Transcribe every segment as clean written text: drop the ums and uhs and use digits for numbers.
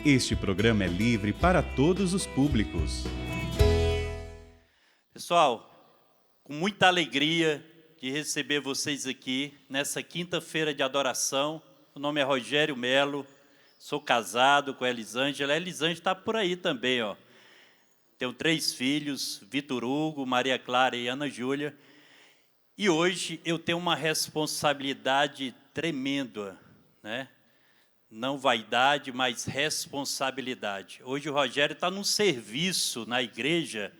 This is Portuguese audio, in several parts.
Este programa é livre para todos os públicos. Pessoal, com muita alegria de receber vocês aqui nessa quinta-feira de adoração. O nome é Rogério Melo, sou casado com a Elisângela. A Elisângela está por aí também, ó. Tenho 3 filhos, Vitor Hugo, Maria Clara e Ana Júlia. E hoje eu tenho uma responsabilidade tremenda, né? Não vaidade, mas responsabilidade. Hoje o Rogério está num serviço na igreja,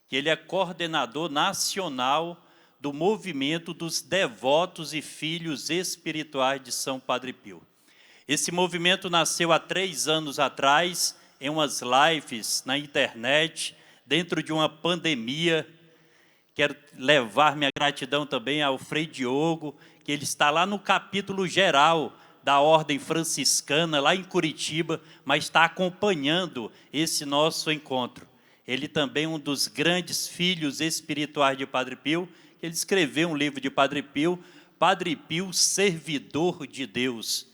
que ele é coordenador nacional do movimento dos devotos e filhos espirituais de São Padre Pio. Esse movimento nasceu há 3 anos atrás, em umas lives na internet, dentro de uma pandemia. Quero levar minha gratidão também ao Frei Diogo, que ele está lá no capítulo geral da Ordem Franciscana, lá em Curitiba, mas está acompanhando esse nosso encontro. Ele também é um dos grandes filhos espirituais de Padre Pio. Ele escreveu um livro de Padre Pio, Servidor de Deus.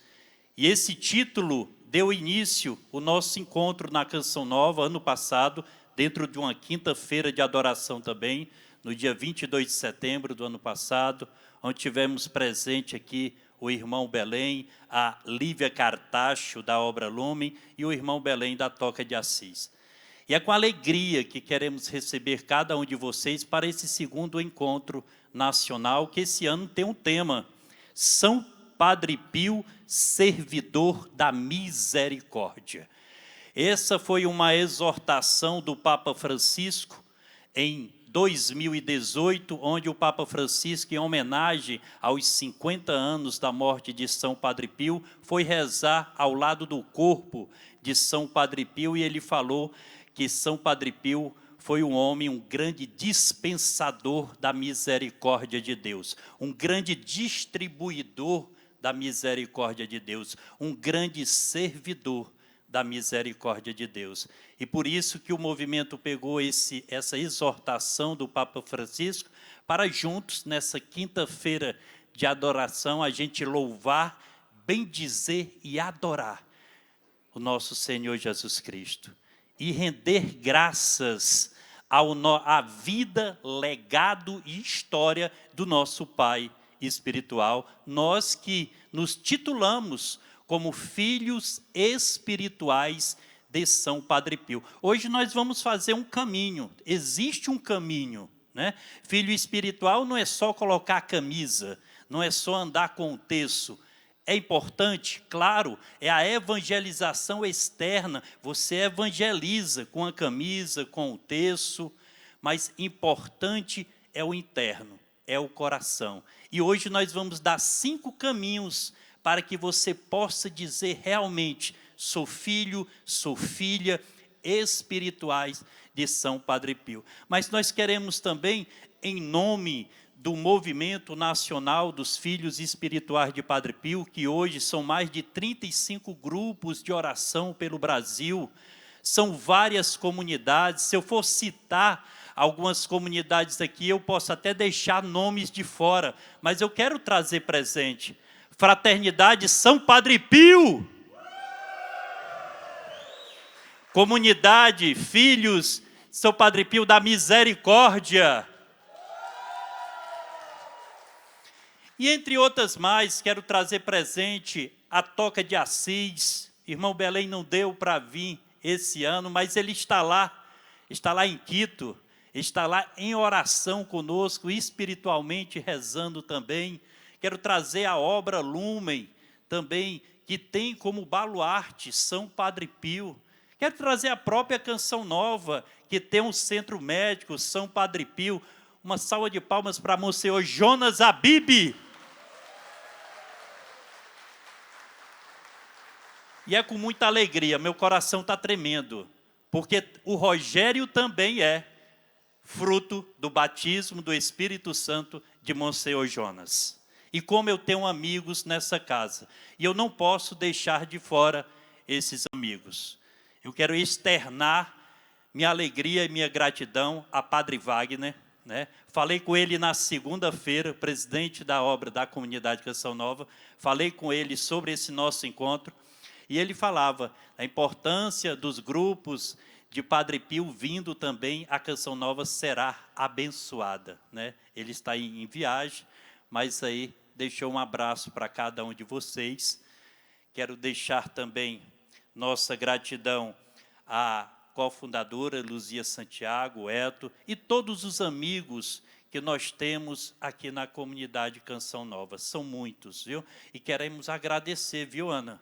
E esse título deu início ao nosso encontro na Canção Nova, ano passado, dentro de uma quinta-feira de adoração também, no dia 22 de setembro do ano passado, onde tivemos presente aqui o irmão Belém, a Lívia Cartacho, da Obra Lumen, e o irmão Belém, da Toca de Assis. E é com alegria que queremos receber cada um de vocês para esse segundo encontro nacional, que esse ano tem um tema: São Padre Pio, Servidor da Misericórdia. Essa foi uma exortação do Papa Francisco em 2018, onde o Papa Francisco, em homenagem aos 50 anos da morte de São Padre Pio, foi rezar ao lado do corpo de São Padre Pio, e ele falou que São Padre Pio foi um homem, um grande dispensador da misericórdia de Deus, um grande distribuidor da misericórdia de Deus, um grande servidor da misericórdia de Deus. E por isso que o movimento pegou essa exortação do Papa Francisco para juntos, nessa quinta-feira de adoração, a gente louvar, bendizer e adorar o nosso Senhor Jesus Cristo. E render graças à vida, legado e história do nosso Pai espiritual. Nós que nos titulamos como filhos espirituais de São Padre Pio. Hoje nós vamos fazer um caminho, existe um caminho, né? Filho espiritual não é só colocar a camisa, não é só andar com o terço. É importante, claro, é a evangelização externa, você evangeliza com a camisa, com o terço, mas importante é o interno, é o coração. E hoje nós vamos dar 5 caminhos para que você possa dizer realmente: sou filho, sou filha espirituais de São Padre Pio. Mas nós queremos também, em nome do Movimento Nacional dos Filhos Espirituais de Padre Pio, que hoje são mais de 35 grupos de oração pelo Brasil, são várias comunidades. Se eu for citar algumas comunidades aqui, eu posso até deixar nomes de fora, mas eu quero trazer presente. Fraternidade São Padre Pio, Comunidade Filhos São Padre Pio da Misericórdia, e entre outras mais. Quero trazer presente a Toca de Assis. Irmão Belém não deu para vir esse ano, mas ele está lá em Quito, está lá em oração conosco, espiritualmente rezando também. Quero trazer a Obra Lumen também, que tem como baluarte São Padre Pio. Quero trazer a própria Canção Nova, que tem um centro médico, São Padre Pio. Uma salva de palmas para Monsenhor Jonas Abib. E é com muita alegria, meu coração está tremendo, porque o Rogério também é fruto do batismo do Espírito Santo de Monsenhor Jonas. E como eu tenho amigos nessa casa, e eu não posso deixar de fora esses amigos. Eu quero externar minha alegria e minha gratidão a Padre Wagner, né? Falei com ele na segunda-feira, presidente da obra da Comunidade Canção Nova, falei com ele sobre esse nosso encontro, E ele falava a importância dos grupos de Padre Pio vindo também, a Canção Nova será abençoada, né? Ele está em viagem, mas aí deixou um abraço para cada um de vocês. Quero deixar também nossa gratidão à cofundadora Luzia Santiago, Eto, e todos os amigos que nós temos aqui na comunidade Canção Nova. São muitos, viu? E queremos agradecer, viu, Ana,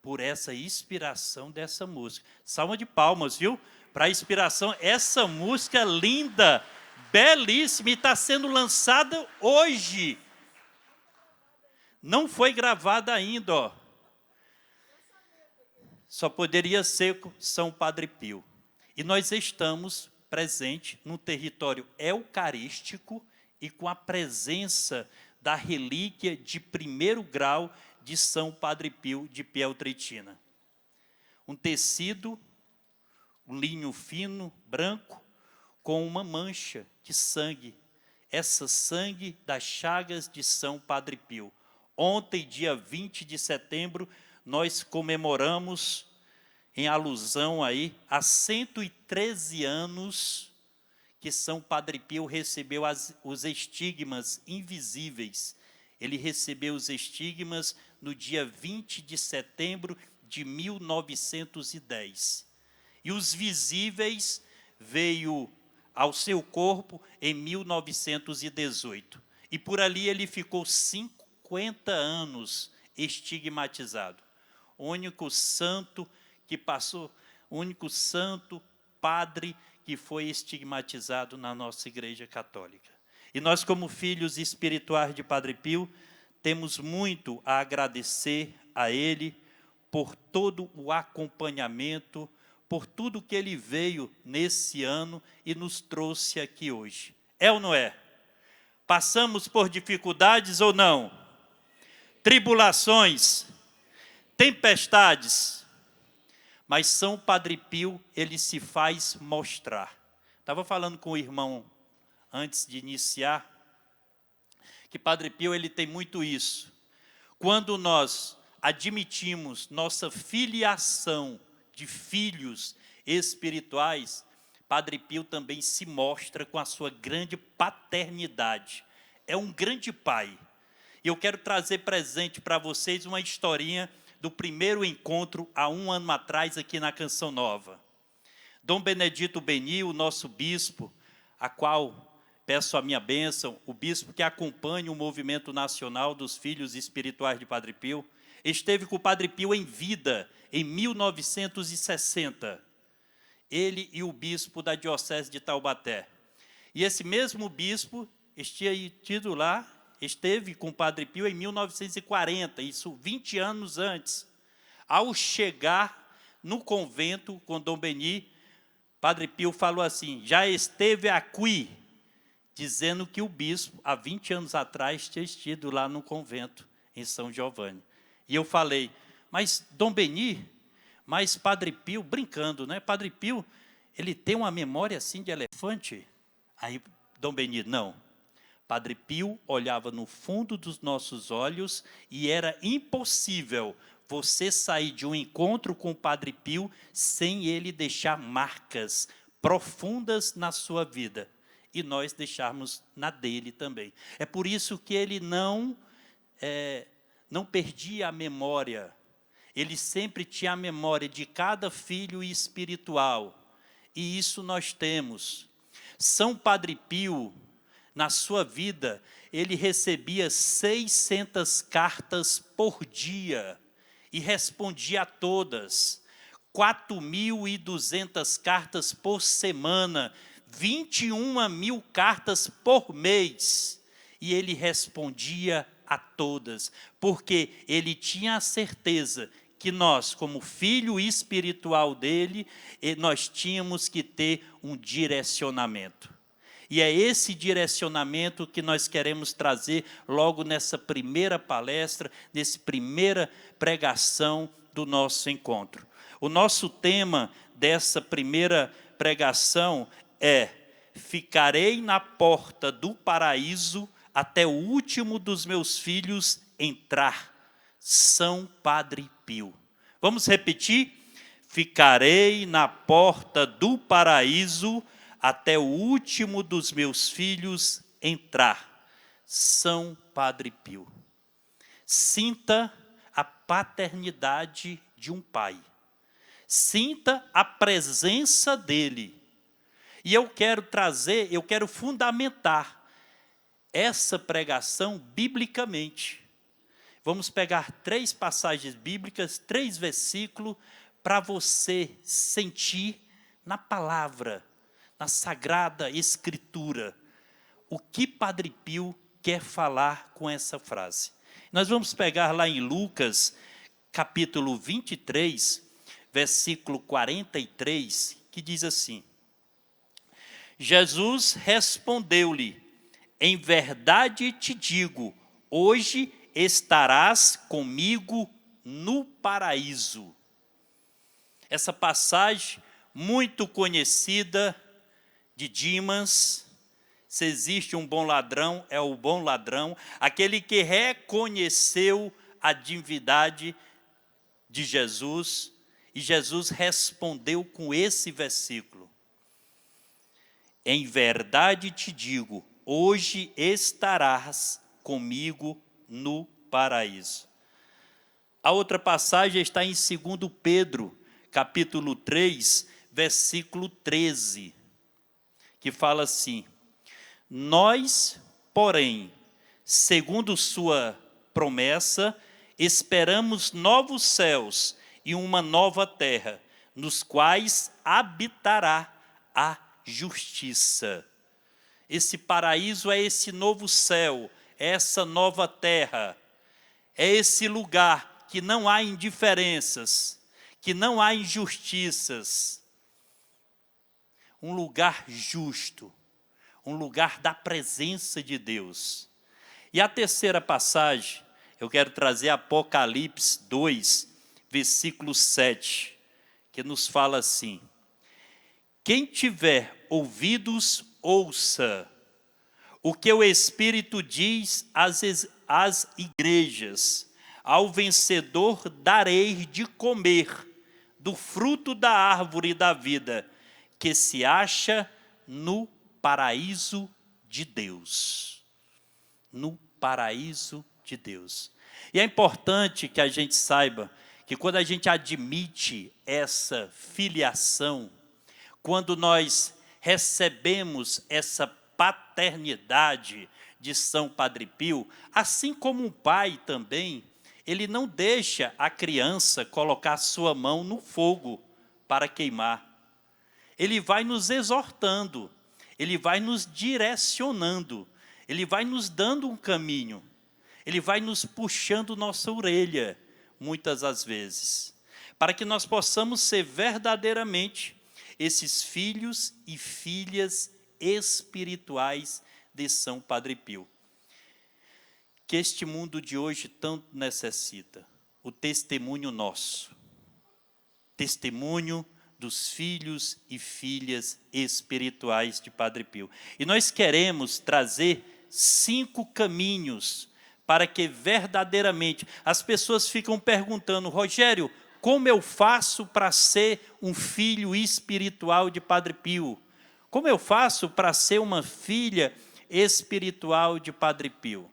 por essa inspiração dessa música. Salva de palmas, viu? Para a inspiração, essa música linda, belíssima, e está sendo lançada hoje. Não foi gravada ainda, ó. Só poderia ser São Padre Pio. E nós estamos presentes num território eucarístico e com a presença da relíquia de 1º grau de São Padre Pio de Pietrelcina. Um tecido, um linho fino, branco, com uma mancha de sangue. Essa sangue das chagas de São Padre Pio. Ontem, dia 20 de setembro, nós comemoramos, em alusão aí, a 113 anos que São Padre Pio recebeu os estigmas invisíveis. Ele recebeu os estigmas no dia 20 de setembro de 1910. E os visíveis veio ao seu corpo em 1918. E por ali ele ficou 50 anos estigmatizado. O único santo que passou, o único santo padre que foi estigmatizado na nossa Igreja Católica. E nós, como filhos espirituais de Padre Pio, temos muito a agradecer a ele por todo o acompanhamento, por tudo que ele veio nesse ano e nos trouxe aqui hoje. É ou não é? Passamos por dificuldades ou não? Tribulações, tempestades, mas São Padre Pio, ele se faz mostrar. Estava falando com o irmão antes de iniciar, que Padre Pio ele tem muito isso. Quando nós admitimos nossa filiação de filhos espirituais, Padre Pio também se mostra com a sua grande paternidade. É um grande pai. E eu quero trazer presente para vocês uma historinha do primeiro encontro há 1 ano atrás aqui na Canção Nova. Dom Benedito Beni, o nosso bispo, a qual peço a minha bênção, o bispo que acompanha o movimento nacional dos filhos espirituais de Padre Pio, esteve com o Padre Pio em vida em 1960. Ele e o bispo da diocese de Taubaté. E esse mesmo bispo esteve com o Padre Pio em 1940, isso 20 anos antes. Ao chegar no convento com Dom Beni, Padre Pio falou assim, já esteve aqui, dizendo que o bispo, há 20 anos atrás, tinha estido lá no convento, em São Giovanni. E eu falei, mas Dom Beni, mas Padre Pio, brincando, né? Padre Pio, ele tem uma memória assim de elefante? Aí Dom Beni, não. Padre Pio olhava no fundo dos nossos olhos e era impossível você sair de um encontro com o Padre Pio sem ele deixar marcas profundas na sua vida. E nós deixarmos na dele também. É por isso que ele não perdia a memória. Ele sempre tinha a memória de cada filho espiritual. E isso nós temos. São Padre Pio, na sua vida, ele recebia 600 cartas por dia e respondia a todas. 4.200 cartas por semana, 21.000 cartas por mês. E ele respondia a todas, porque ele tinha a certeza que nós, como filho espiritual dele, nós tínhamos que ter um direcionamento. E é esse direcionamento que nós queremos trazer logo nessa primeira palestra, nessa primeira pregação do nosso encontro. O nosso tema dessa primeira pregação é: ficarei na porta do paraíso até o último dos meus filhos entrar. São Padre Pio. Vamos repetir? Ficarei na porta do paraíso até o último dos meus filhos entrar. São Padre Pio. Sinta a paternidade de um pai. Sinta a presença dele. E eu quero fundamentar essa pregação biblicamente. Vamos pegar 3 passagens bíblicas, 3 versículos, para você sentir na palavra, na Sagrada Escritura, o que Padre Pio quer falar com essa frase. Nós vamos pegar lá em Lucas, capítulo 23, versículo 43, que diz assim: Jesus respondeu-lhe: em verdade te digo, hoje estarás comigo no paraíso. Essa passagem muito conhecida de Dimas. Se existe um bom ladrão, é o bom ladrão, aquele que reconheceu a divindade de Jesus, e Jesus respondeu com esse versículo: em verdade te digo, hoje estarás comigo no paraíso. A outra passagem está em 2 Pedro, capítulo 3, versículo 13, que fala assim: nós, porém, segundo sua promessa, esperamos novos céus e uma nova terra, nos quais habitará a justiça. Esse paraíso é esse novo céu, é essa nova terra, é esse lugar que não há indiferenças, que não há injustiças. Um lugar justo, um lugar da presença de Deus. E a terceira passagem, eu quero trazer Apocalipse 2, versículo 7, que nos fala assim: quem tiver ouvidos, ouça o que o Espírito diz às igrejas. Ao vencedor darei de comer do fruto da árvore da vida, que se acha no paraíso de Deus. No paraíso de Deus. E é importante que a gente saiba que quando a gente admite essa filiação, quando nós recebemos essa paternidade de São Padre Pio, assim como um pai também, ele não deixa a criança colocar sua mão no fogo para queimar. Ele vai nos exortando, ele vai nos direcionando, ele vai nos dando um caminho, ele vai nos puxando nossa orelha, muitas das vezes, para que nós possamos ser verdadeiramente esses filhos e filhas espirituais de São Padre Pio, que este mundo de hoje tanto necessita. O testemunho nosso, testemunho dos filhos e filhas espirituais de Padre Pio. E nós queremos trazer 5 caminhos para que verdadeiramente as pessoas ficam perguntando: Rogério, como eu faço para ser um filho espiritual de Padre Pio? Como eu faço para ser uma filha espiritual de Padre Pio?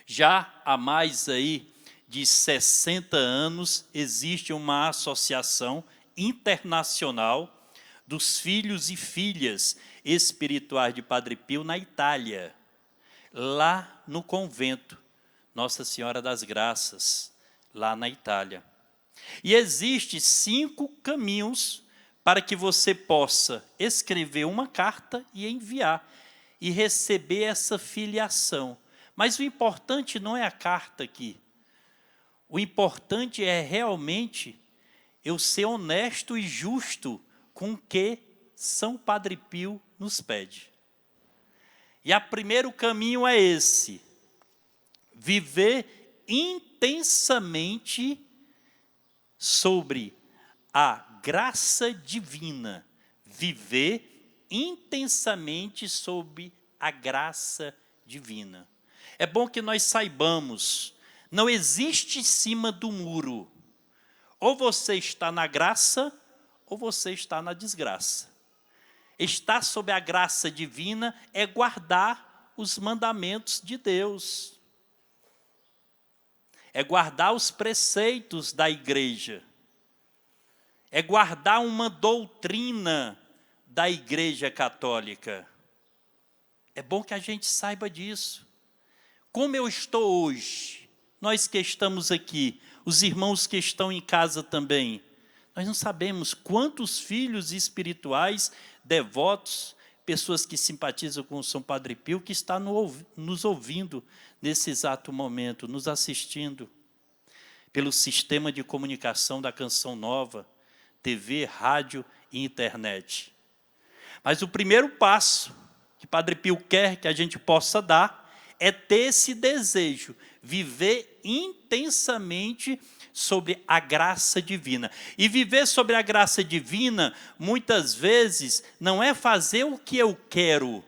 Já há mais aí de 60 anos, existe uma associação internacional dos filhos e filhas espirituais de Padre Pio na Itália, lá no convento Nossa Senhora das Graças, lá na Itália. E existem 5 caminhos para que você possa escrever uma carta e enviar, e receber essa filiação. Mas o importante não é a carta aqui. O importante é realmente eu ser honesto e justo com o que São Padre Pio nos pede. E o primeiro caminho é esse: viver intensamente sobre a graça divina, viver intensamente sobre a graça divina. É bom que nós saibamos, não existe em cima do muro, Ou você está na graça, ou você está na desgraça. Estar sob a graça divina é guardar os mandamentos de Deus. É guardar os preceitos da igreja. É guardar uma doutrina da Igreja Católica. É bom que a gente saiba disso. Como eu estou hoje, nós que estamos aqui, os irmãos que estão em casa também, nós não sabemos quantos filhos espirituais, devotos, pessoas que simpatizam com o São Padre Pio, que está nos ouvindo nesse exato momento, nos assistindo pelo sistema de comunicação da Canção Nova, TV, rádio e internet. Mas o primeiro passo que Padre Pio quer que a gente possa dar é ter esse desejo, viver intensamente sobre a graça divina. E viver sobre a graça divina, muitas vezes, não é fazer o que eu quero.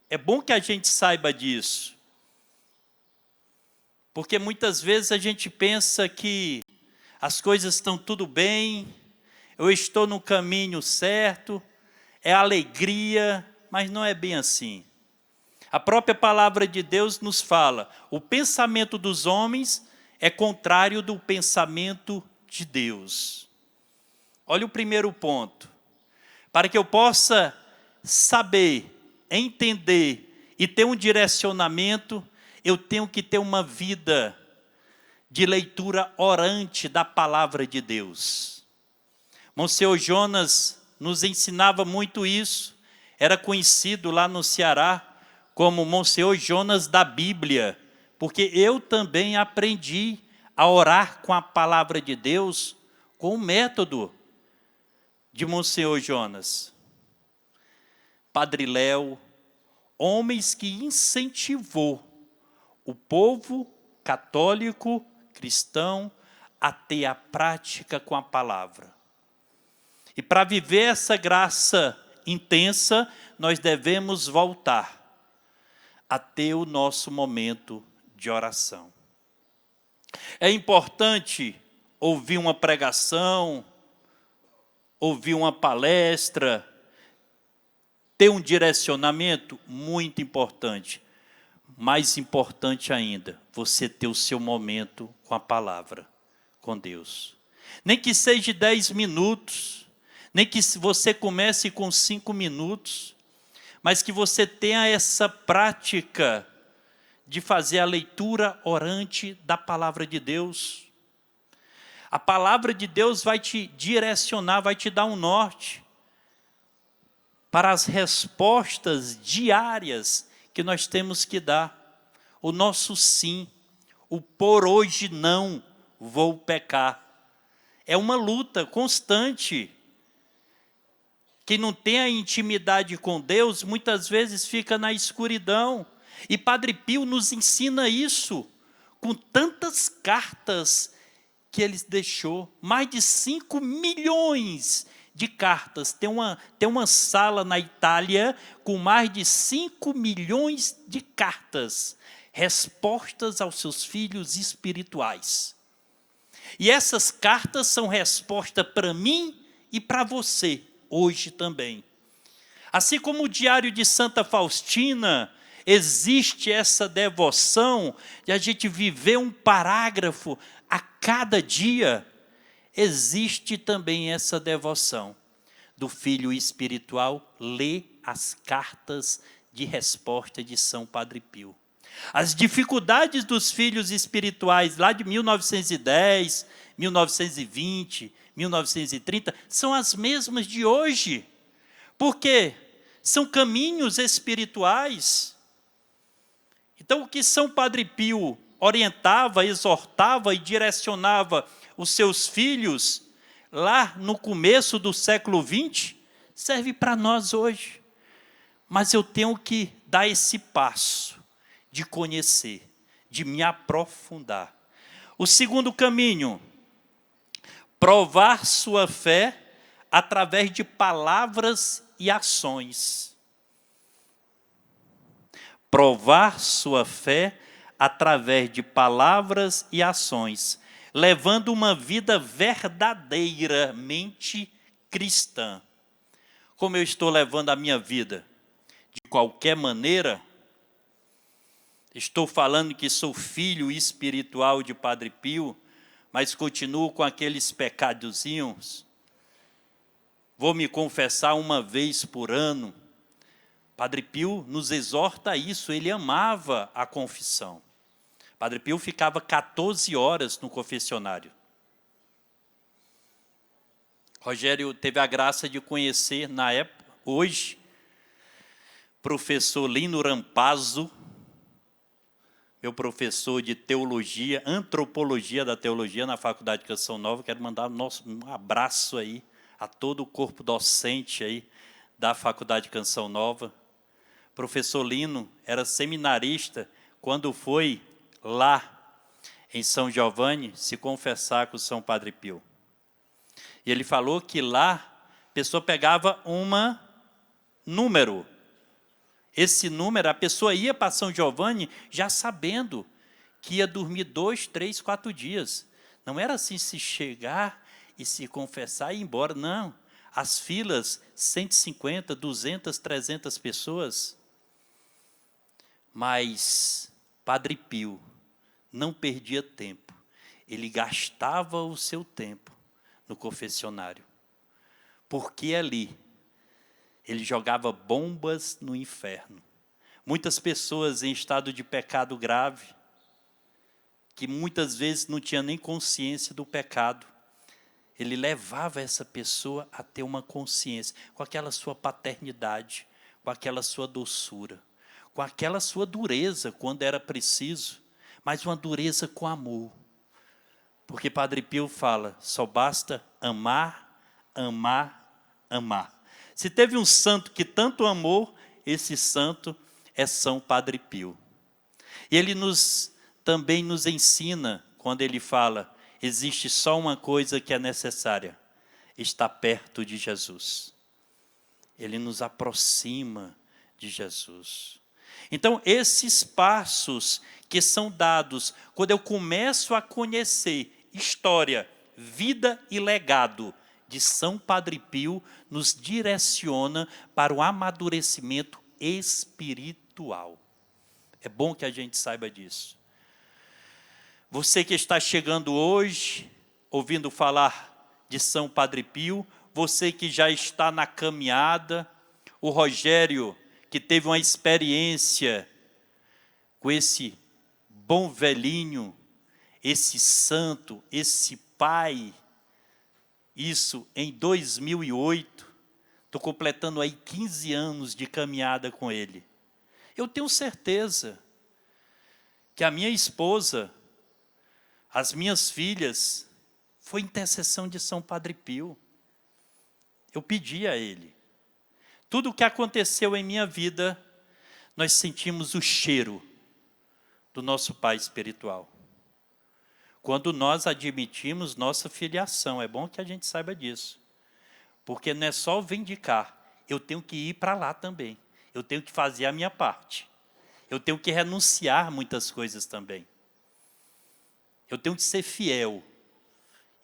É bom que a gente saiba disso. Porque muitas vezes a gente pensa que as coisas estão tudo bem, eu estou no caminho certo, é alegria, mas não é bem assim. A própria palavra de Deus nos fala, o pensamento dos homens é contrário do pensamento de Deus. Olha o primeiro ponto. Para que eu possa saber, entender e ter um direcionamento, eu tenho que ter uma vida de leitura orante da palavra de Deus. Monsenhor Jonas nos ensinava muito isso, era conhecido lá no Ceará como Monsenhor Jonas da Bíblia, porque eu também aprendi a orar com a palavra de Deus, com o método de Monsenhor Jonas. Padre Léo, homens que incentivou o povo católico, cristão, a ter a prática com a palavra. E para viver essa graça intensa, nós devemos voltar a ter o nosso momento de oração. É importante ouvir uma pregação, ouvir uma palestra, ter um direcionamento muito importante. Mais importante ainda, você ter o seu momento com a palavra, com Deus. Nem que seja 10 minutos, nem que você comece com 5 minutos, mas que você tenha essa prática de fazer a leitura orante da palavra de Deus. A palavra de Deus vai te direcionar, vai te dar um norte para as respostas diárias que nós temos que dar. O nosso sim, o por hoje não vou pecar. É uma luta constante. Quem não tem a intimidade com Deus, muitas vezes fica na escuridão. E Padre Pio nos ensina isso, com tantas cartas que ele deixou. Mais de 5 milhões de cartas. Tem uma sala na Itália com mais de 5 milhões de cartas. Respostas aos seus filhos espirituais. E essas cartas são resposta para mim e para você. Hoje também. Assim como o Diário de Santa Faustina, existe essa devoção de a gente viver um parágrafo a cada dia, existe também essa devoção do filho espiritual ler as cartas de resposta de São Padre Pio. As dificuldades dos filhos espirituais lá de 1910, 1920, 1930, são as mesmas de hoje. Por quê? São caminhos espirituais. Então, o que São Padre Pio orientava, exortava e direcionava os seus filhos lá no começo do século XX, serve para nós hoje. Mas eu tenho que dar esse passo de conhecer, de me aprofundar. O segundo caminho, provar sua fé através de palavras e ações. Provar sua fé através de palavras e ações. levando uma vida verdadeiramente cristã. Como eu estou levando a minha vida? De qualquer maneira? Estou falando que sou filho espiritual de Padre Pio, mas continuo com aqueles pecadozinhos? Vou me confessar uma vez por ano? Padre Pio nos exorta a isso, ele amava a confissão. Padre Pio ficava 14 horas no confessionário. Rogério teve a graça de conhecer, na época, hoje, professor Lino Rampazzo, meu professor de teologia, antropologia da teologia na Faculdade de Canção Nova. Quero mandar um abraço aí a todo o corpo docente aí da Faculdade de Canção Nova. Professor Lino era seminarista quando foi lá em São Giovanni se confessar com São Padre Pio. E ele falou que lá a pessoa pegava um número. Esse número, a pessoa ia para São Giovanni já sabendo que ia dormir 2, 3, 4 dias. Não era assim se chegar e se confessar e ir embora, não. As filas, 150, 200, 300 pessoas. Mas Padre Pio não perdia tempo. Ele gastava o seu tempo no confessionário. Porque ali ele jogava bombas no inferno. Muitas pessoas em estado de pecado grave, que muitas vezes não tinha nem consciência do pecado, ele levava essa pessoa a ter uma consciência, com aquela sua paternidade, com aquela sua doçura, com aquela sua dureza, quando era preciso, mas uma dureza com amor. Porque Padre Pio fala, só basta amar, amar, amar. Se teve um santo que tanto amou, esse santo é São Padre Pio. E ele também nos ensina, quando ele fala, existe só uma coisa que é necessária, estar perto de Jesus. Ele nos aproxima de Jesus. Então, esses passos que são dados, quando eu começo a conhecer história, vida e legado de São Padre Pio, nos direciona para o amadurecimento espiritual. É bom que a gente saiba disso. Você que está chegando hoje, ouvindo falar de São Padre Pio, você que já está na caminhada, o Rogério, que teve uma experiência com esse bom velhinho, esse santo, esse pai, isso em 2008, estou completando aí 15 anos de caminhada com ele. Eu tenho certeza que a minha esposa, as minhas filhas, foi intercessão de São Padre Pio. Eu pedi a ele. Tudo o que aconteceu em minha vida, nós sentimos o cheiro do nosso Pai espiritual. Quando nós admitimos nossa filiação, é bom que a gente saiba disso. Porque não é só vindicar, eu tenho que ir para lá também. Eu tenho que fazer a minha parte. Eu tenho que renunciar muitas coisas também. Eu tenho que ser fiel.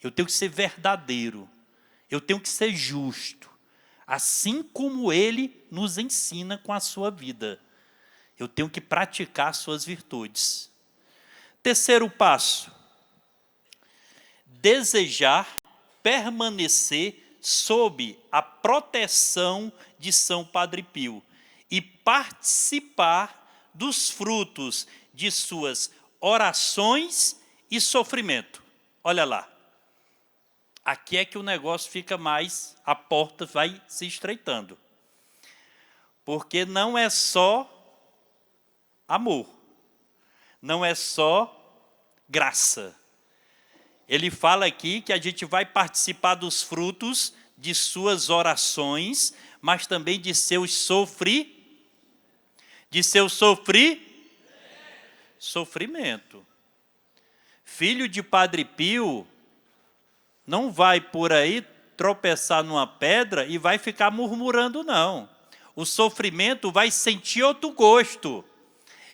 Eu tenho que ser verdadeiro. Eu tenho que ser justo. Assim como ele nos ensina com a sua vida. Eu tenho que praticar suas virtudes. Terceiro passo. Desejar permanecer sob a proteção de São Padre Pio e participar dos frutos de suas orações e sofrimento. Olha lá. Aqui é que o negócio fica mais, a porta vai se estreitando. Porque não é só amor, não é só graça. Ele fala aqui que a gente vai participar dos frutos de suas orações, mas também de seus sofrimento. Filho de Padre Pio não vai por aí tropeçar numa pedra e vai ficar murmurando, não. O sofrimento vai sentir outro gosto.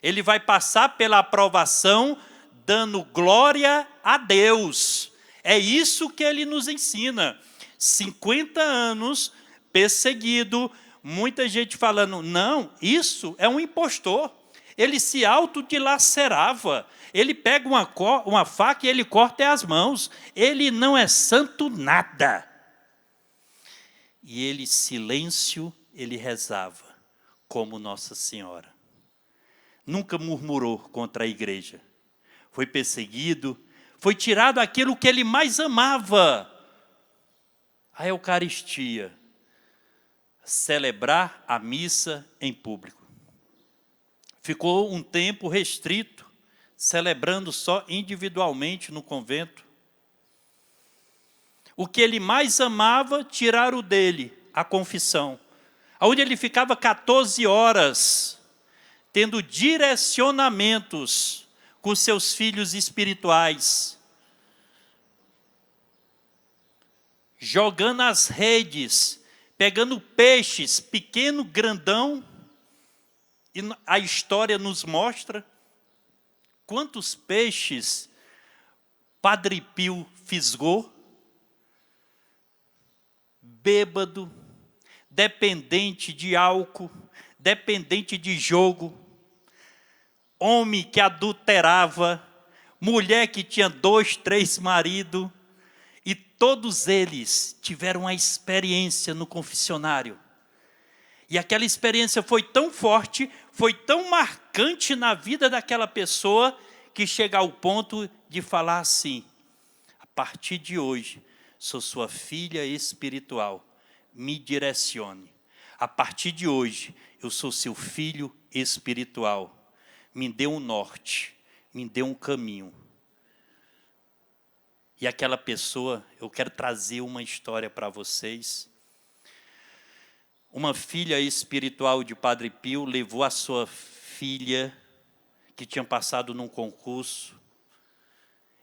Ele vai passar pela aprovação dando glória a Deus. É isso que ele nos ensina. 50 anos perseguido, muita gente falando, não, isso é um impostor. Ele se autodilacerava. Ele pega uma faca e ele corta as mãos. Ele não é santo nada. E ele, silêncio, ele rezava, como Nossa Senhora. Nunca murmurou contra a igreja. Foi perseguido, foi tirado aquilo que ele mais amava, a Eucaristia, celebrar a missa em público. Ficou um tempo restrito, celebrando só individualmente no convento. O que ele mais amava, tiraram dele, a confissão, onde ele ficava 14 horas, tendo direcionamentos com seus filhos espirituais, jogando as redes, pegando peixes, pequeno, grandão, e a história nos mostra quantos peixes Padre Pio fisgou, bêbado, dependente de álcool, dependente de jogo, homem que adulterava, mulher que tinha 2, 3 maridos, e todos eles tiveram uma experiência no confessionário. E aquela experiência foi tão forte, foi tão marcante na vida daquela pessoa, que chega ao ponto de falar assim, a partir de hoje, sou sua filha espiritual, me direcione. A partir de hoje, eu sou seu filho espiritual, me dê um norte, me dê um caminho. E aquela pessoa, eu quero trazer uma história para vocês. Uma filha espiritual de Padre Pio levou a sua filha, que tinha passado num concurso.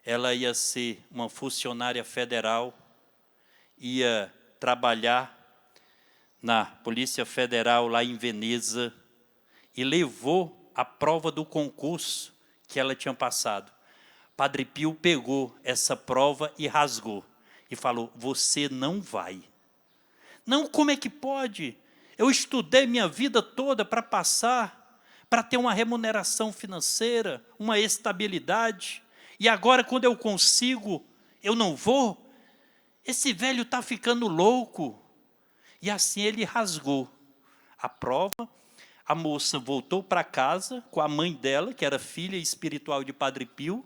Ela ia ser uma funcionária federal, ia trabalhar na Polícia Federal lá em Veneza, e levou a prova do concurso que ela tinha passado. Padre Pio pegou essa prova e rasgou, e falou, você não vai. Não, como é que pode? Eu estudei minha vida toda para passar, para ter uma remuneração financeira, uma estabilidade, e agora quando eu consigo, eu não vou? Esse velho está ficando louco. E assim ele rasgou a prova. A moça voltou para casa com a mãe dela, que era filha espiritual de Padre Pio,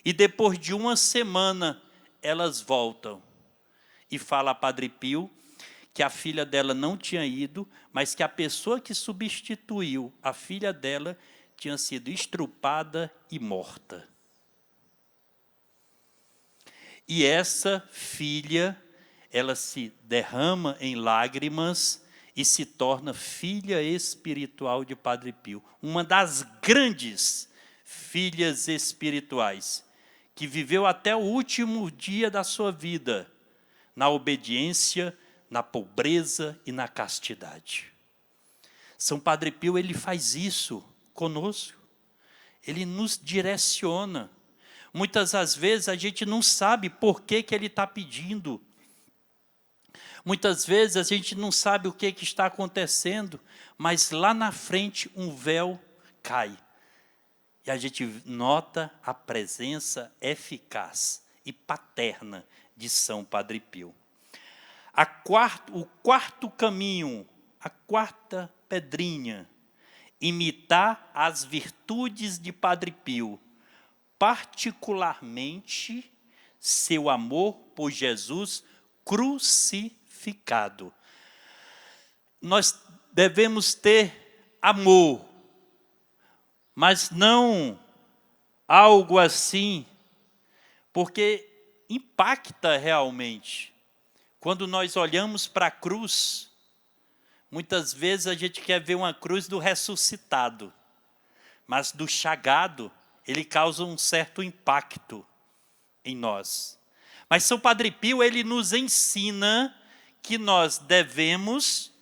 e depois de uma semana, elas voltam e falam a Padre Pio que a filha dela não tinha ido, mas que a pessoa que substituiu a filha dela tinha sido estrupada e morta. E essa filha, ela se derrama em lágrimas e se torna filha espiritual de Padre Pio. Uma das grandes filhas espirituais, que viveu até o último dia da sua vida, na obediência, na pobreza e na castidade. São Padre Pio, ele faz isso conosco. Ele nos direciona. Muitas das vezes a gente não sabe por que ele está pedindo. Muitas vezes a gente não sabe o que está acontecendo, mas lá na frente um véu cai. E a gente nota a presença eficaz e paterna de São Padre Pio. O quarto caminho, a quarta pedrinha, imitar as virtudes de Padre Pio, particularmente seu amor por Jesus crucificado. Nós devemos ter amor, mas não algo assim, porque impacta realmente. Quando nós olhamos para a cruz, muitas vezes a gente quer ver uma cruz do ressuscitado, mas do chagado, ele causa um certo impacto em nós. Mas São Padre Pio, ele nos ensina que nós devemos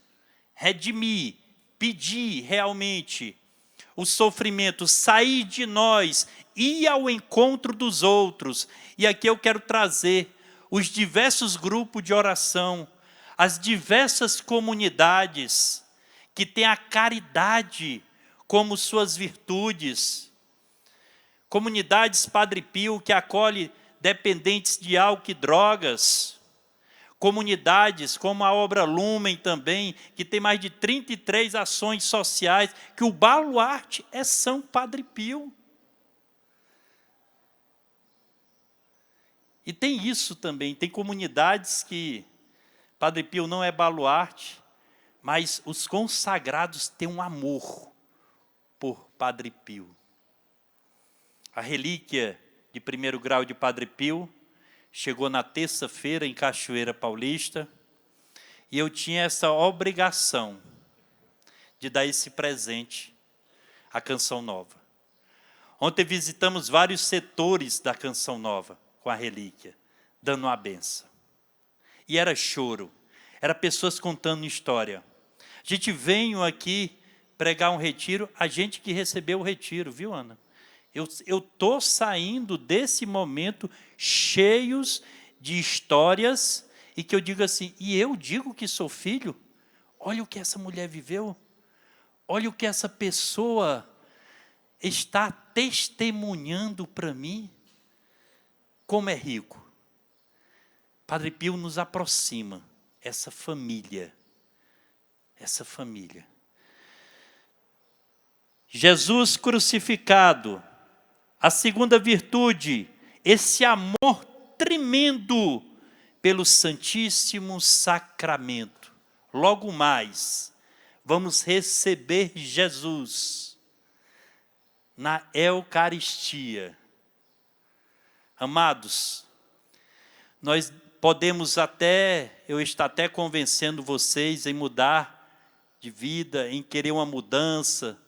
redimir, pedir realmente o sofrimento, sair de nós, ir ao encontro dos outros. E aqui eu quero trazer os diversos grupos de oração, as diversas comunidades que têm a caridade como suas virtudes. Comunidades Padre Pio que acolhe dependentes de álcool e drogas. Comunidades como a Obra Lumen também, que tem mais de 33 ações sociais, que o baluarte é São Padre Pio. E tem isso também, tem comunidades que Padre Pio não é baluarte, mas os consagrados têm um amor por Padre Pio. A relíquia de 1º grau de Padre Pio chegou na terça-feira em Cachoeira Paulista, e eu tinha essa obrigação de dar esse presente à Canção Nova. Ontem visitamos vários setores da Canção Nova com a relíquia, dando uma benção. E era choro, era pessoas contando história. A gente veio aqui pregar um retiro, a gente que recebeu o retiro, viu, Ana? Eu estou saindo desse momento cheios de histórias, e que eu digo assim, e eu digo que sou filho? Olha o que essa mulher viveu, olha o que essa pessoa está testemunhando para mim, como é rico. Padre Pio nos aproxima, essa família. Jesus crucificado, a segunda virtude, esse amor tremendo pelo Santíssimo Sacramento. Logo mais, vamos receber Jesus na Eucaristia. Amados, nós podemos eu estou até convencendo vocês em mudar de vida, em querer uma mudança,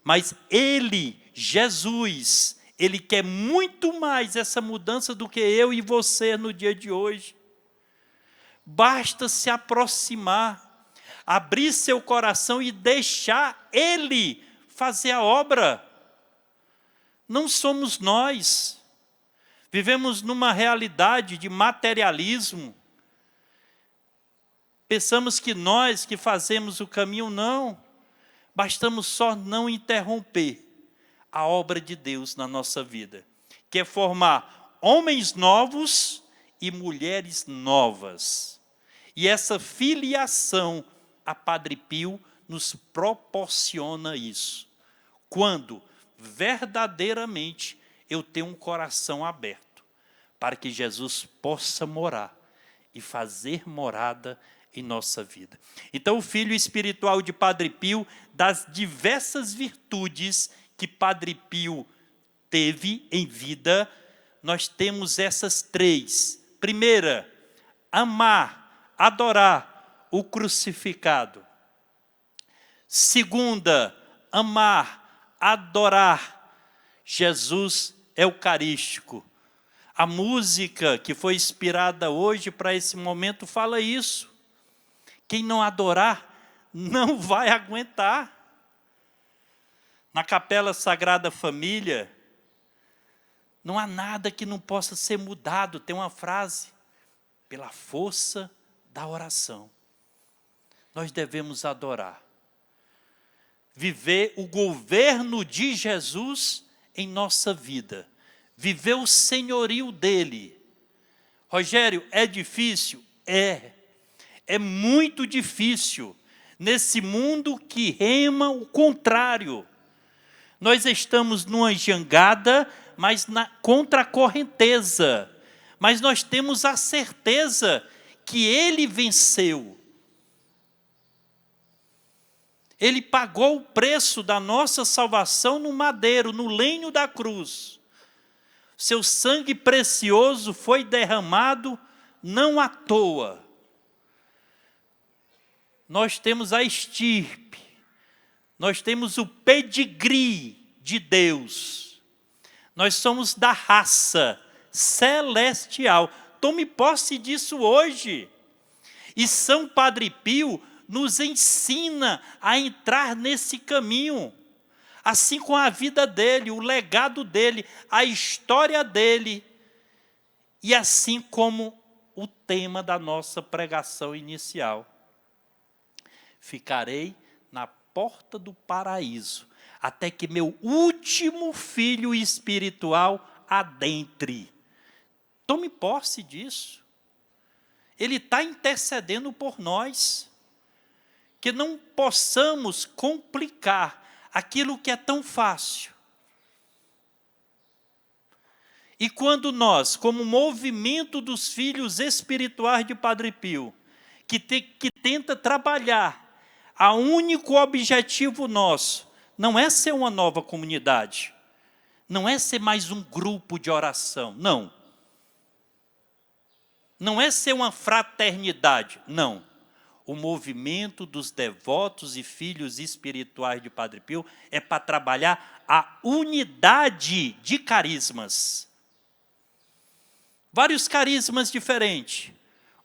mas Ele, Jesus, Ele quer muito mais essa mudança do que eu e você no dia de hoje. Basta se aproximar, abrir seu coração e deixar Ele fazer a obra. Não somos nós. Vivemos numa realidade de materialismo. Pensamos que nós que fazemos o caminho, não. Bastamos só não interromper a obra de Deus na nossa vida, que é formar homens novos e mulheres novas. E essa filiação a Padre Pio nos proporciona isso. Quando verdadeiramente eu tenho um coração aberto para que Jesus possa morar e fazer morada em nossa vida. Então, o filho espiritual de Padre Pio, das diversas virtudes que Padre Pio teve em vida, nós temos essas 3. Primeira, amar, adorar o crucificado. Segunda, amar, adorar Jesus eucarístico. A música que foi inspirada hoje para esse momento fala isso. Quem não adorar, não vai aguentar. Na Capela Sagrada Família, não há nada que não possa ser mudado. Tem uma frase, pela força da oração. Nós devemos adorar. Viver o governo de Jesus em nossa vida. Viver o senhorio dele. Rogério, é difícil? É muito difícil. Nesse mundo que rema o contrário. Nós estamos numa jangada, mas contra a correnteza. Mas nós temos a certeza que Ele venceu. Ele pagou o preço da nossa salvação no madeiro, no lenho da cruz. Seu sangue precioso foi derramado não à toa. Nós temos a estirpe, nós temos o pedigree de Deus. Nós somos da raça celestial. Tome posse disso hoje. E São Padre Pio nos ensina a entrar nesse caminho, assim com a vida dele, o legado dele, a história dele, e assim como o tema da nossa pregação inicial. Ficarei na porta do paraíso, até que meu último filho espiritual adentre. Tome posse disso. Ele está intercedendo por nós. Que não possamos complicar aquilo que é tão fácil. E quando nós, como movimento dos filhos espirituais de Padre Pio, que tenta trabalhar, o único objetivo nosso não é ser uma nova comunidade, não é ser mais um grupo de oração, não. Não é ser uma fraternidade, não. O movimento dos devotos e filhos espirituais de Padre Pio é para trabalhar a unidade de carismas. Vários carismas diferentes.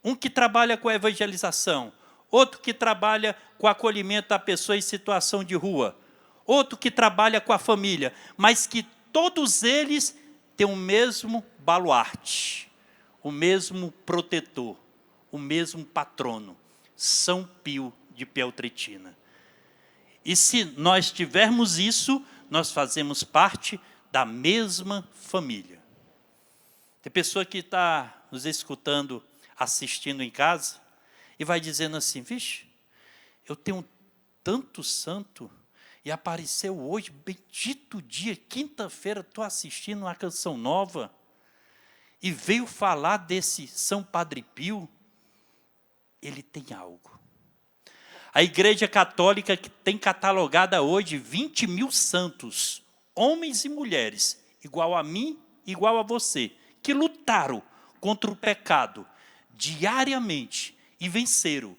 Um que trabalha com a evangelização, outro que trabalha com o acolhimento da pessoa em situação de rua, outro que trabalha com a família, mas que todos eles têm o mesmo baluarte, o mesmo protetor, o mesmo patrono, São Pio de Peltrechina. E se nós tivermos isso, nós fazemos parte da mesma família. Tem pessoa que está nos escutando, assistindo em casa, e vai dizendo assim, vixe, eu tenho tanto santo, e apareceu hoje, bendito dia, quinta-feira, estou assistindo uma canção nova, e veio falar desse São Padre Pio. Ele tem algo. A Igreja Católica tem catalogada hoje 20 mil santos, homens e mulheres, igual a mim, igual a você, que lutaram contra o pecado diariamente e venceram.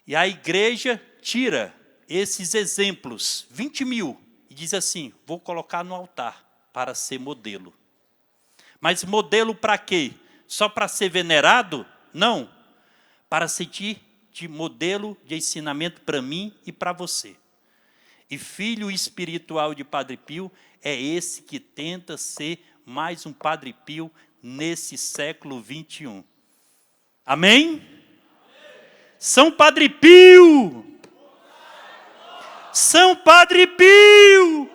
E a igreja tira esses exemplos, 20 mil, e diz assim, vou colocar no altar para ser modelo. Mas modelo para quê? Só para ser venerado? Não. Para servir de modelo de ensinamento para mim e para você. E filho espiritual de Padre Pio é esse que tenta ser mais um Padre Pio nesse século 21. Amém? São Padre Pio! São Padre Pio!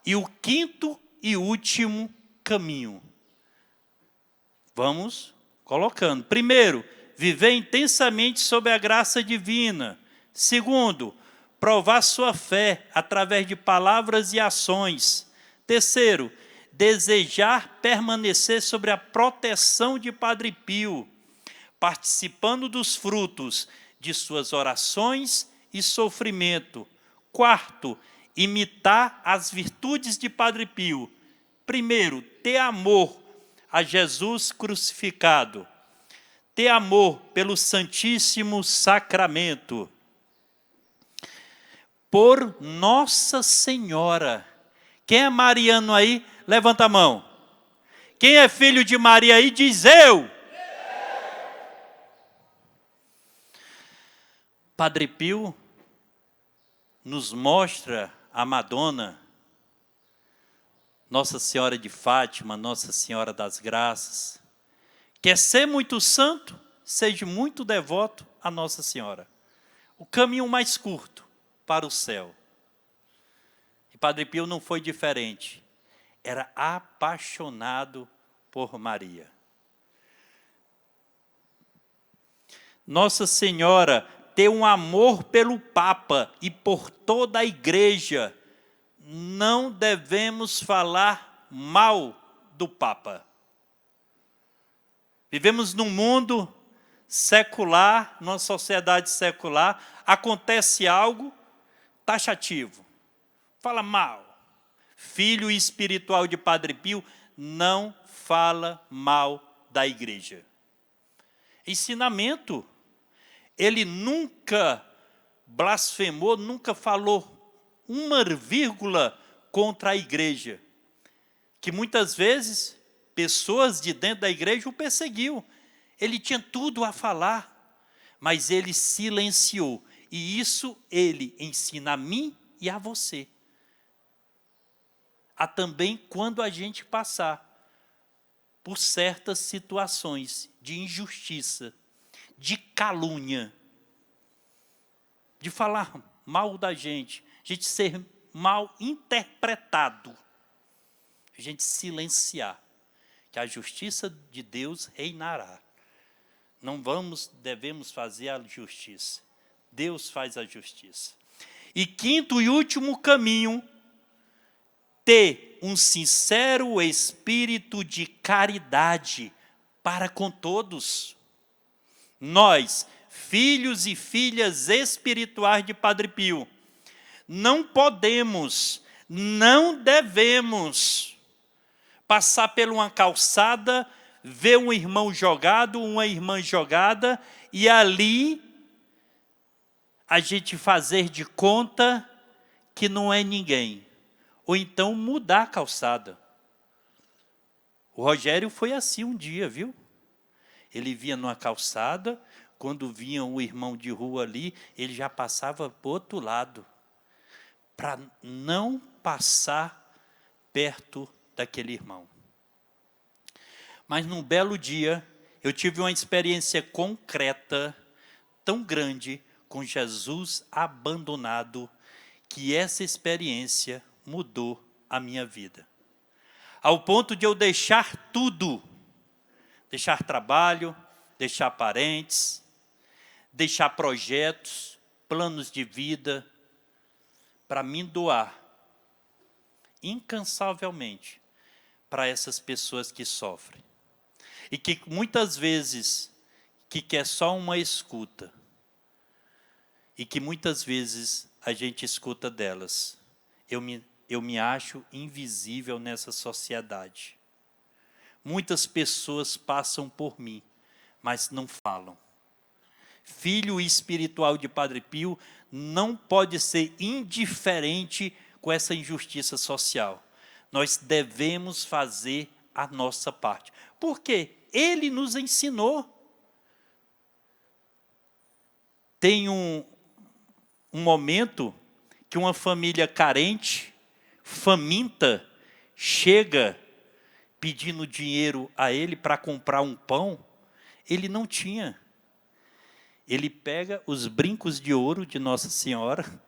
E o quinto e último caminho. Vamos colocando. Primeiro, viver intensamente sob a graça divina. Segundo, provar sua fé através de palavras e ações. Terceiro, desejar permanecer sobre a proteção de Padre Pio, participando dos frutos de suas orações e sofrimento. Quarto, imitar as virtudes de Padre Pio. Primeiro, ter amor a Jesus crucificado. Ter amor pelo Santíssimo Sacramento. Por Nossa Senhora. Quem é mariano aí? Levanta a mão. Quem é filho de Maria aí? Diz eu. Padre Pio nos mostra a Madonna, Nossa Senhora de Fátima, Nossa Senhora das Graças. Quer ser muito santo? Seja muito devoto a Nossa Senhora. O caminho mais curto para o céu. E Padre Pio não foi diferente. Era apaixonado por Maria. Nossa Senhora tem um amor pelo Papa e por toda a igreja. Não devemos falar mal do Papa. Vivemos num mundo secular, numa sociedade secular, acontece algo taxativo. Fala mal. Filho espiritual de Padre Pio não fala mal da igreja. Ensinamento. Ele nunca blasfemou, nunca falou uma vírgula contra a igreja. Que muitas vezes pessoas de dentro da igreja o perseguiam. Ele tinha tudo a falar, mas ele silenciou E isso ele ensina a mim e a você. A também quando a gente passar por certas situações de injustiça, de calúnia, de falar mal da gente ser mal interpretado, a gente silenciar, que a justiça de Deus reinará. Não devemos fazer a justiça. Deus faz a justiça. E quinto e último caminho, ter um sincero espírito de caridade para com todos. Nós, filhos e filhas espirituais de Padre Pio, não podemos, não devemos passar por uma calçada, ver um irmão jogado, uma irmã jogada, e ali a gente fazer de conta que não é ninguém. Ou então mudar a calçada. O Rogério foi assim um dia, viu? Ele via numa calçada, quando vinha um irmão de rua ali, ele já passava para o outro lado, para não passar perto daquele irmão. Mas num belo dia, eu tive uma experiência concreta, tão grande, com Jesus abandonado, que essa experiência mudou a minha vida. Ao ponto de eu deixar tudo, deixar trabalho, deixar parentes, deixar projetos, planos de vida, para me doar incansavelmente para essas pessoas que sofrem. E que muitas vezes que quer só uma escuta. E que muitas vezes a gente escuta delas. Eu me acho invisível nessa sociedade. Muitas pessoas passam por mim, mas não falam. Filho espiritual de Padre Pio não pode ser indiferente com essa injustiça social. Nós devemos fazer a nossa parte. Por quê? Ele nos ensinou. Tem um momento que uma família carente, faminta, chega pedindo dinheiro a ele para comprar um pão, ele não tinha. Ele pega os brincos de ouro de Nossa Senhora,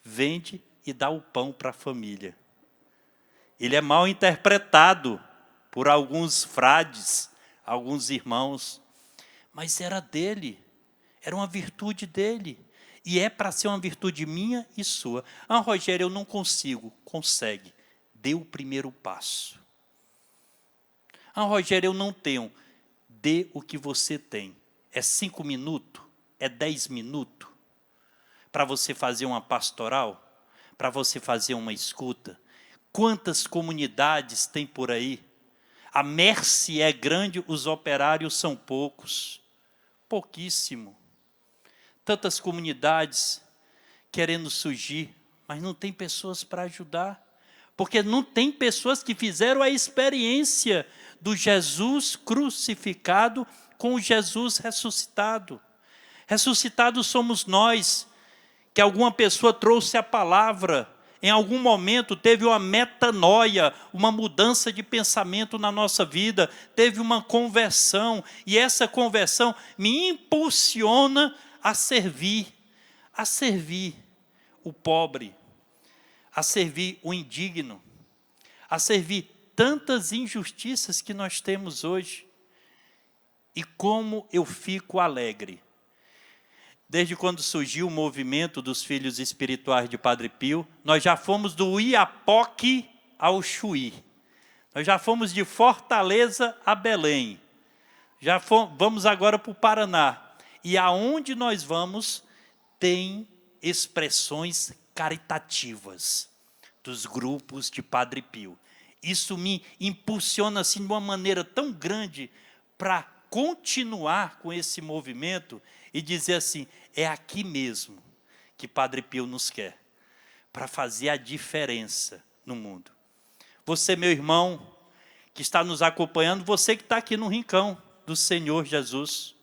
vende e dá o pão para a família. Ele é mal interpretado por alguns frades, alguns irmãos, mas era dele, era uma virtude dele. E é para ser uma virtude minha e sua. Ah, Rogério, eu não consigo. Consegue. Dê o primeiro passo. Ah, Rogério, eu não tenho. Dê o que você tem. É 5 minutos? É 10 minutos? Para você fazer uma pastoral? Para você fazer uma escuta? Quantas comunidades tem por aí? A Mercy é grande, os operários são poucos. Pouquíssimo. Tantas comunidades querendo surgir, mas não tem pessoas para ajudar. Porque não tem pessoas que fizeram a experiência do Jesus crucificado com o Jesus ressuscitado. Ressuscitados somos nós, que alguma pessoa trouxe a palavra, em algum momento teve uma metanoia, uma mudança de pensamento na nossa vida, teve uma conversão, e essa conversão me impulsiona a servir o pobre, a servir o indigno, a servir tantas injustiças que nós temos hoje. E como eu fico alegre. Desde quando surgiu o movimento dos filhos espirituais de Padre Pio, nós já fomos do Iapoque ao Chuí. Nós já fomos de Fortaleza a Belém. Vamos agora para o Paraná. E aonde nós vamos, tem expressões caritativas dos grupos de Padre Pio. Isso me impulsiona assim, de uma maneira tão grande para continuar com esse movimento e dizer assim, é aqui mesmo que Padre Pio nos quer, para fazer a diferença no mundo. Você, meu irmão, que está nos acompanhando, você que está aqui no rincão do Senhor Jesus.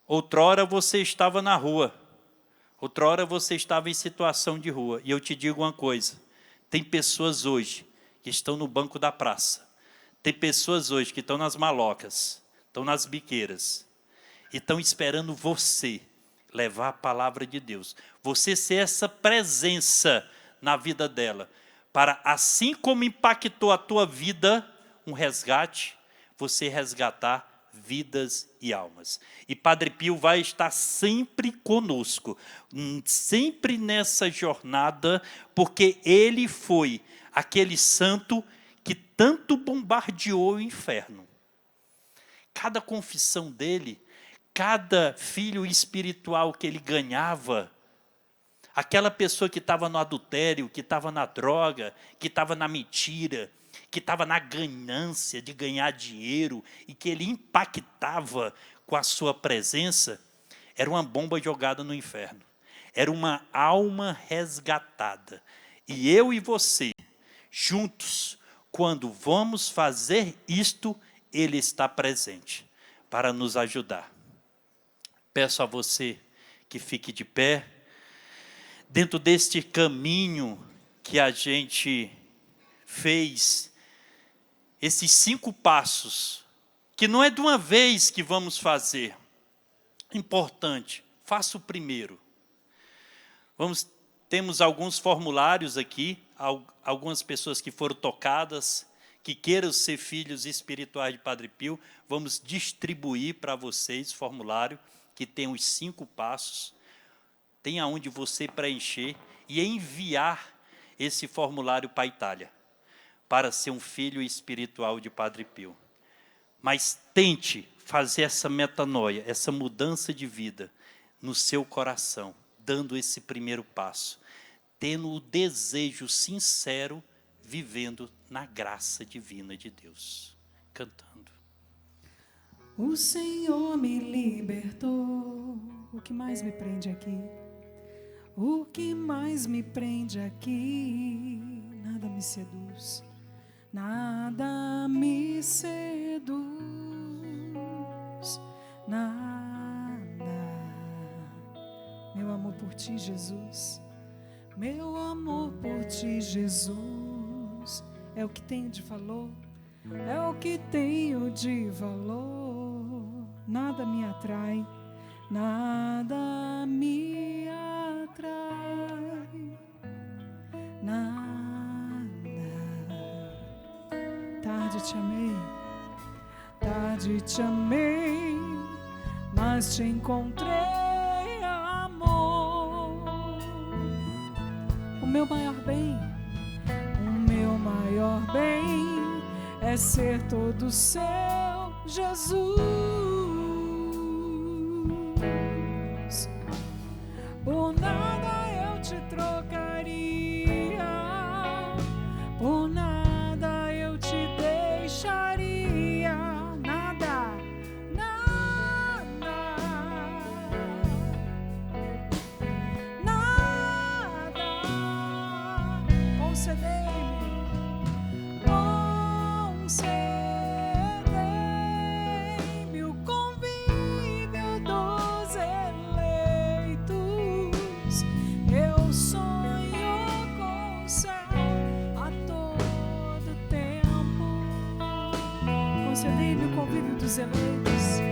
Outrora você estava na rua, Outrora você estava em situação de rua. E eu te digo uma coisa. Tem pessoas hoje que estão no banco da praça. Tem pessoas hoje que estão nas malocas, estão nas biqueiras. E estão esperando você levar a palavra de Deus. Você ser essa presença na vida dela. Para, assim como impactou a tua vida, um resgate, você resgatar vidas e almas. E Padre Pio vai estar sempre conosco, sempre nessa jornada, porque ele foi aquele santo que tanto bombardeou o inferno. Cada confissão dele, cada filho espiritual que ele ganhava, aquela pessoa que estava no adultério, que estava na droga, que estava na mentira, que estava na ganância de ganhar dinheiro e que ele impactava com a sua presença, era uma bomba jogada no inferno. Era uma alma resgatada. E eu e você, juntos, quando vamos fazer isto, ele está presente para nos ajudar. Peço a você que fique de pé, dentro deste caminho que a gente fez, esses 5 passos, que não é de uma vez que vamos fazer. Importante, faça o primeiro. Temos alguns formulários aqui, algumas pessoas que foram tocadas, que queiram ser filhos espirituais de Padre Pio, vamos distribuir para vocês formulário, que tem os 5 passos, tem aonde você preencher e enviar esse formulário para a Itália, para ser um filho espiritual de Padre Pio. Mas tente fazer essa metanoia, essa mudança de vida no seu coração, dando esse primeiro passo, tendo o desejo sincero, vivendo na graça divina de Deus. Cantando. O Senhor me libertou. O que mais me prende aqui? O que mais me prende aqui? Nada me seduz. Nada me seduz, nada. Meu amor por ti, Jesus. Meu amor por ti, Jesus. É o que tenho de valor, é o que tenho de valor. Nada me atrai, nada me atrai, nada. Tarde te amei, tarde te amei, mas te encontrei, amor. O meu maior bem, o meu maior bem é ser todo seu, Jesus. Por nada eu te trocaria, por nada eu te deixaria, nada, nada, nada. Concedei-me o convívio dos eleitos. Eu sonho com o céu a todo tempo. Concedei-me o convívio dos eleitos.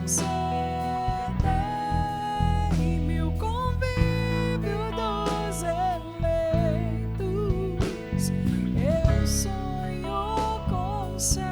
Concedei-me o convívio dos eleitos. Eu sonho com o céu